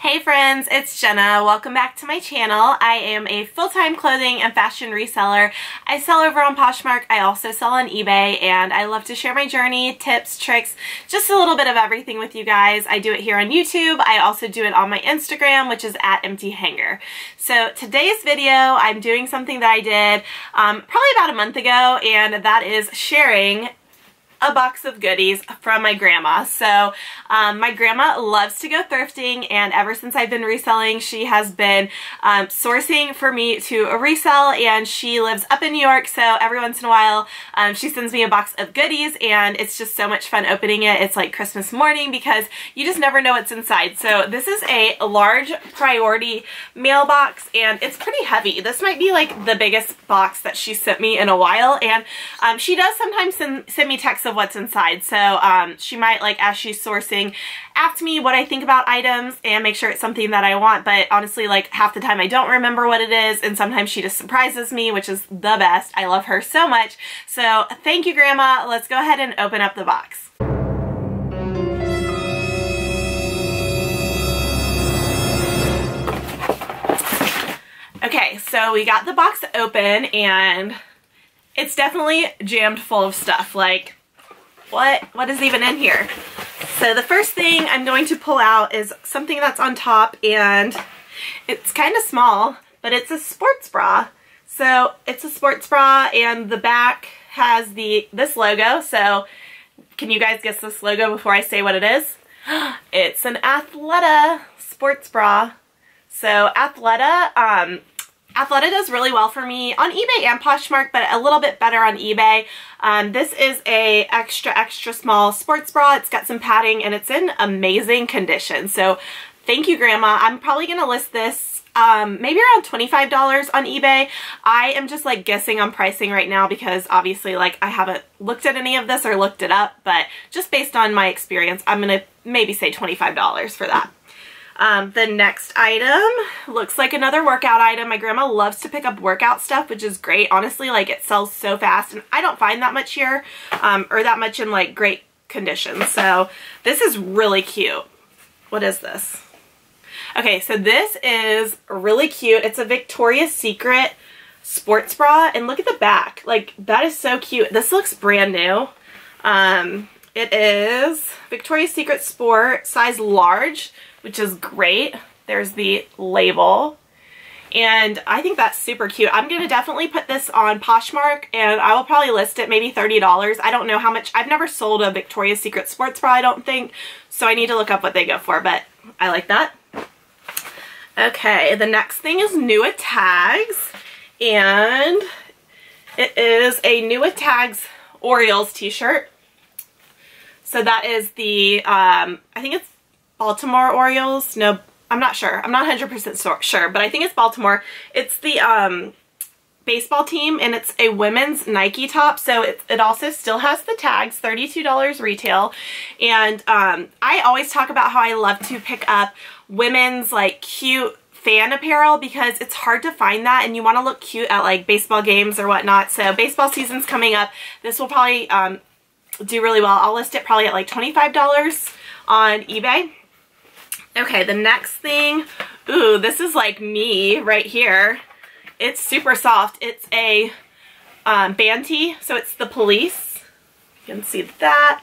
Hey friends, it's Jenna. Welcome back to my channel. I am a full-time clothing and fashion reseller. I sell over on Poshmark. I also sell on eBay, and I love to share my journey, tips, tricks, just a little bit of everything with you guys. I do it here on YouTube. I also do it on my Instagram, which is @EMPTYHANGER. So today's video, I'm doing something that I did probably about a month ago, and that is sharing a box of goodies from my grandma. So my grandma loves to go thrifting, and ever since I've been reselling, she has been sourcing for me to resell, and she lives up in New York, so every once in a while she sends me a box of goodies, and it's just so much fun opening it. It's like Christmas morning because you just never know what's inside. So this is a large priority mailbox, and it's pretty heavy. This might be like the biggest box that she sent me in a while, and she does sometimes send me texts of what's inside. So she might, like, as she's sourcing, ask me what I think about items and make sure it's something that I want, but honestly, like, half the time I don't remember what it is, and sometimes she just surprises me, which is the best. I love her so much. So thank you, Grandma. Let's go ahead and open up the box. Okay, so we got the box open, and it's definitely jammed full of stuff. Like, what is even in here? So the first thing I'm going to pull out is something that's on top, and it's kind of small, but it's a sports bra. So it's a sports bra, and the back has this logo. So can you guys guess this logo before I say what it is? It's an Athleta sports bra. So Athleta, Athleta does really well for me on eBay and Poshmark, but a little bit better on eBay. This is a extra small sports bra. It's got some padding, and it's in amazing condition. So thank you, Grandma. I'm probably going to list this maybe around $25 on eBay. I am just like guessing on pricing right now because obviously, like, I haven't looked at any of this or looked it up, but just based on my experience, I'm going to maybe say $25 for that. The next item looks like another workout item. My grandma loves to pick up workout stuff, which is great. Honestly, like, it sells so fast, and I don't find that much here, or that much in, like, great condition. So this is really cute. What is this? Okay, so this is really cute. It's a Victoria's Secret sports bra, and look at the back. Like, that is so cute. This looks brand new. It is Victoria's Secret Sport, size large, which is great. There's the label, and I think that's super cute. I'm going to definitely put this on Poshmark, and I will probably list it maybe $30. I don't know how much. I've never sold a Victoria's Secret sports bra, I don't think, so I need to look up what they go for, but I like that. Okay, the next thing is New Tags, and it is a New Tags Orioles t-shirt. So that is the, I think it's Baltimore Orioles. No, I'm not sure. I'm not 100% sure, but I think it's Baltimore. It's the baseball team, and it's a women's Nike top. So it also still has the tags, $32 retail. And I always talk about how I love to pick up women's, like, cute fan apparel because it's hard to find that, and you want to look cute at, like, baseball games or whatnot. So baseball season's coming up. This will probably do really well. I'll list it probably at like $25 on eBay. Okay, the next thing, ooh, this is like me right here. It's super soft. It's a band tee, so it's the police. You can see that.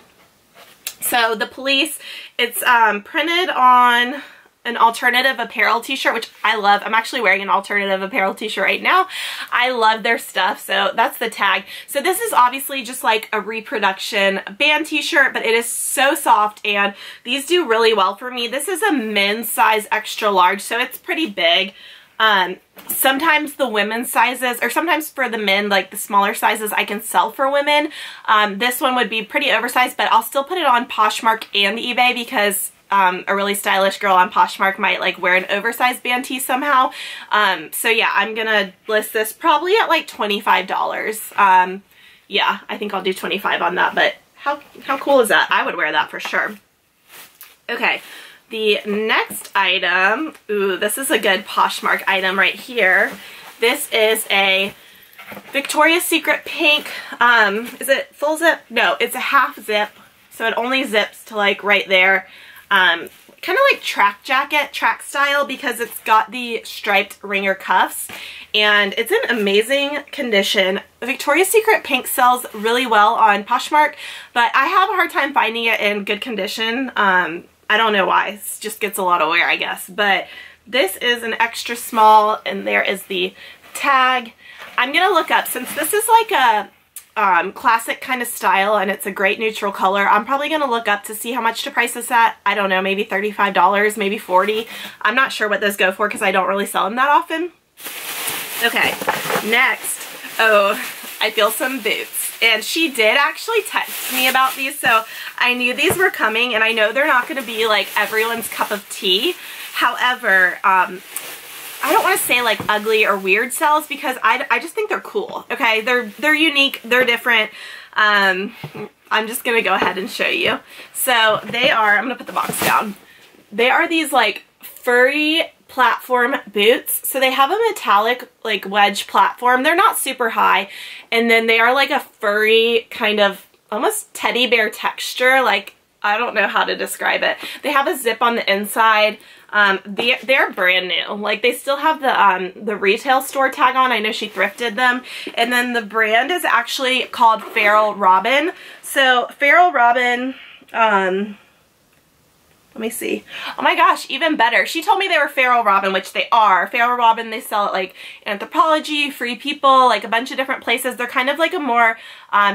So the police, it's printed on an alternative apparel t-shirt, which I love. I'm actually wearing an alternative apparel t-shirt right now. I love their stuff. So that's the tag. So this is obviously just like a reproduction band t-shirt, but it is so soft, and these do really well for me. This is a men's size extra large, so it's pretty big. Sometimes the women's sizes, or sometimes for the men, like the smaller sizes, I can sell for women. This one would be pretty oversized, but I'll still put it on Poshmark and eBay because a really stylish girl on Poshmark might, like, wear an oversized band tee somehow. So yeah, I'm gonna list this probably at like $25. Yeah, I think I'll do 25 on that, but how cool is that? I would wear that for sure. Okay, the next item, ooh, this is a good Poshmark item right here. This is a Victoria's Secret pink, is it full zip? No, it's a half zip, so it only zips to, like, right there. kind of like track jacket, track style, because it's got the striped ringer cuffs and it's in amazing condition. Victoria's Secret pink sells really well on Poshmark, but I have a hard time finding it in good condition. I don't know why. It just gets a lot of wear, I guess. But this is an extra small, and there is the tag. I'm going to look up, since this is like a classic kind of style and it's a great neutral color, I'm probably going to look up to see how much to price this at. I don't know, maybe $35, maybe $40. I'm not sure what those go for because I don't really sell them that often. Okay, next, oh, I feel some boots. And she did actually text me about these, so I knew these were coming, and I know they're not going to be like everyone's cup of tea. However, I don't want to say like ugly or weird sells because I just think they're cool. Okay, they're unique, they're different. I'm just gonna go ahead and show you. So they are, I'm gonna put the box down. They are these like furry platform boots. So they have a metallic like wedge platform. They're not super high, and then they are like a furry kind of almost teddy bear texture. Like, I don't know how to describe it. They have a zip on the inside. They're brand new. Like, they still have the retail store tag on. I know she thrifted them. And then the brand is actually called Feral Robin. So Feral Robin, let me see. Oh my gosh, even better. She told me they were Feral Robin, which they are. Feral Robin, they sell at like Anthropology, Free People, like a bunch of different places. They're kind of like a more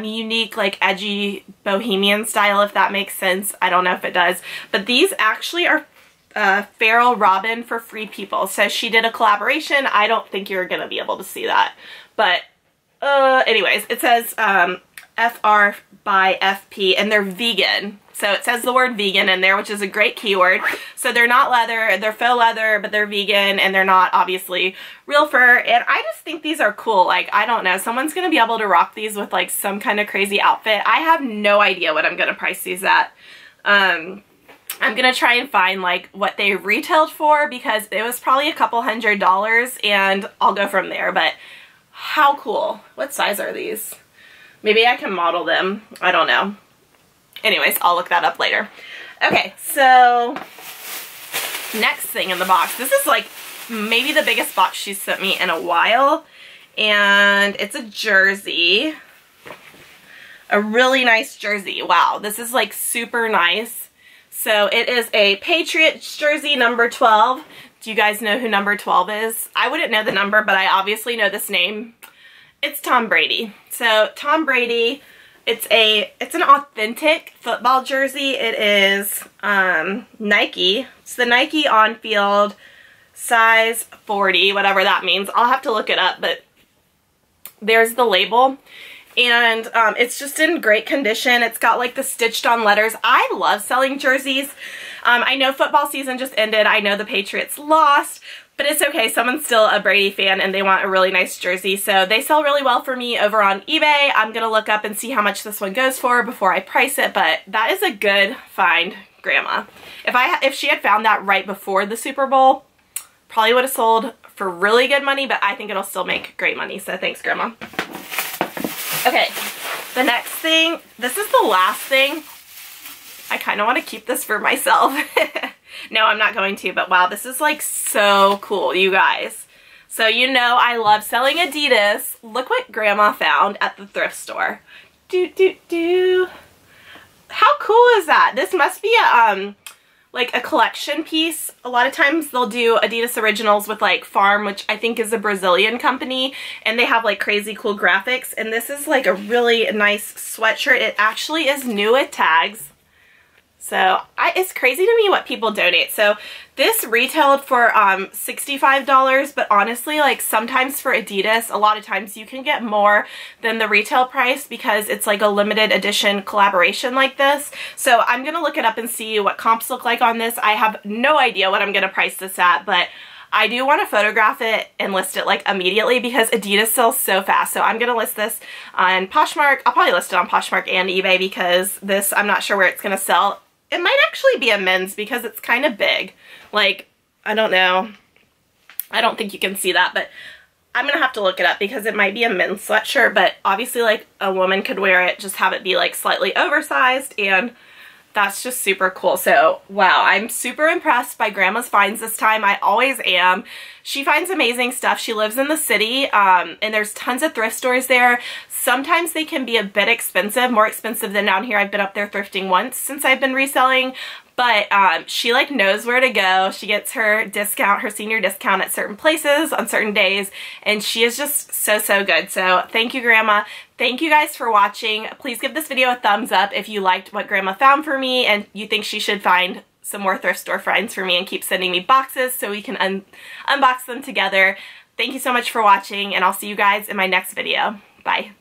unique, like edgy bohemian style, if that makes sense. I don't know if it does. But these actually are Feral Robin for Free People. So she did a collaboration. I don't think you're going to be able to see that. But anyways, it says FR by FP, and they're vegan. So it says the word vegan in there, which is a great keyword. So they're not leather, they're faux leather, but they're vegan, and they're not obviously real fur. And I just think these are cool. Like, I don't know, someone's going to be able to rock these with like some kind of crazy outfit. I have no idea what I'm going to price these at. I'm going to try and find like what they retailed for, because it was probably a couple $100, and I'll go from there. But how cool. What size are these? Maybe I can model them. I don't know. Anyways, I'll look that up later. Okay, so next thing in the box. This is like maybe the biggest box she's sent me in a while. And it's a jersey. A really nice jersey. Wow, this is like super nice. So it is a Patriots jersey, number 12. Do you guys know who number 12 is? I wouldn't know the number, but I obviously know this name. It's Tom Brady. So Tom Brady, it's an authentic football jersey. It is Nike. It's the Nike on-field size 40, whatever that means. I'll have to look it up, but there's the label. And it's just in great condition. It's got like the stitched on letters. I love selling jerseys. I know football season just ended. I know the Patriots lost, but it's okay. Someone's still a Brady fan and they want a really nice jersey. So they sell really well for me over on eBay. I'm going to look up and see how much this one goes for before I price it, but that is a good find, Grandma. If she had found that right before the Super Bowl, probably would have sold for really good money, but I think it'll still make great money. So thanks, Grandma. Okay, the next thing, this is the last thing. I kind of want to keep this for myself. No, I'm not going to, but wow, this is like so cool, you guys. So you know I love selling Adidas. Look what Grandma found at the thrift store. How cool is that? This must be a, like a collection piece. A lot of times they'll do Adidas Originals with like Farm, which I think is a Brazilian company, and they have like crazy cool graphics. And this is like a really nice sweatshirt. It actually is new with tags. So it's crazy to me what people donate. So this retailed for $65, but honestly, like sometimes for Adidas, a lot of times you can get more than the retail price because it's like a limited edition collaboration like this. So I'm going to look it up and see what comps look like on this. I have no idea what I'm going to price this at, but I do want to photograph it and list it like immediately because Adidas sells so fast. So I'm going to list this on Poshmark. I'll probably list it on Poshmark and eBay because this, I'm not sure where it's going to sell. It might actually be a men's because it's kind of big. Like, I don't know. I don't think you can see that, but I'm going to have to look it up because it might be a men's sweatshirt, but obviously like a woman could wear it, just have it be like slightly oversized, and that's just super cool. So, wow, I'm super impressed by Grandma's finds this time. I always am. She finds amazing stuff. She lives in the city, and there's tons of thrift stores there. Sometimes they can be a bit expensive, more expensive than down here. I've been up there thrifting once since I've been reselling, but she like knows where to go. She gets her discount, her senior discount at certain places on certain days, and she is just so, so good. So thank you, Grandma. Thank you guys for watching. Please give this video a thumbs up if you liked what Grandma found for me and you think she should find some more thrift store finds for me and keep sending me boxes so we can unbox them together. Thank you so much for watching, and I'll see you guys in my next video. Bye.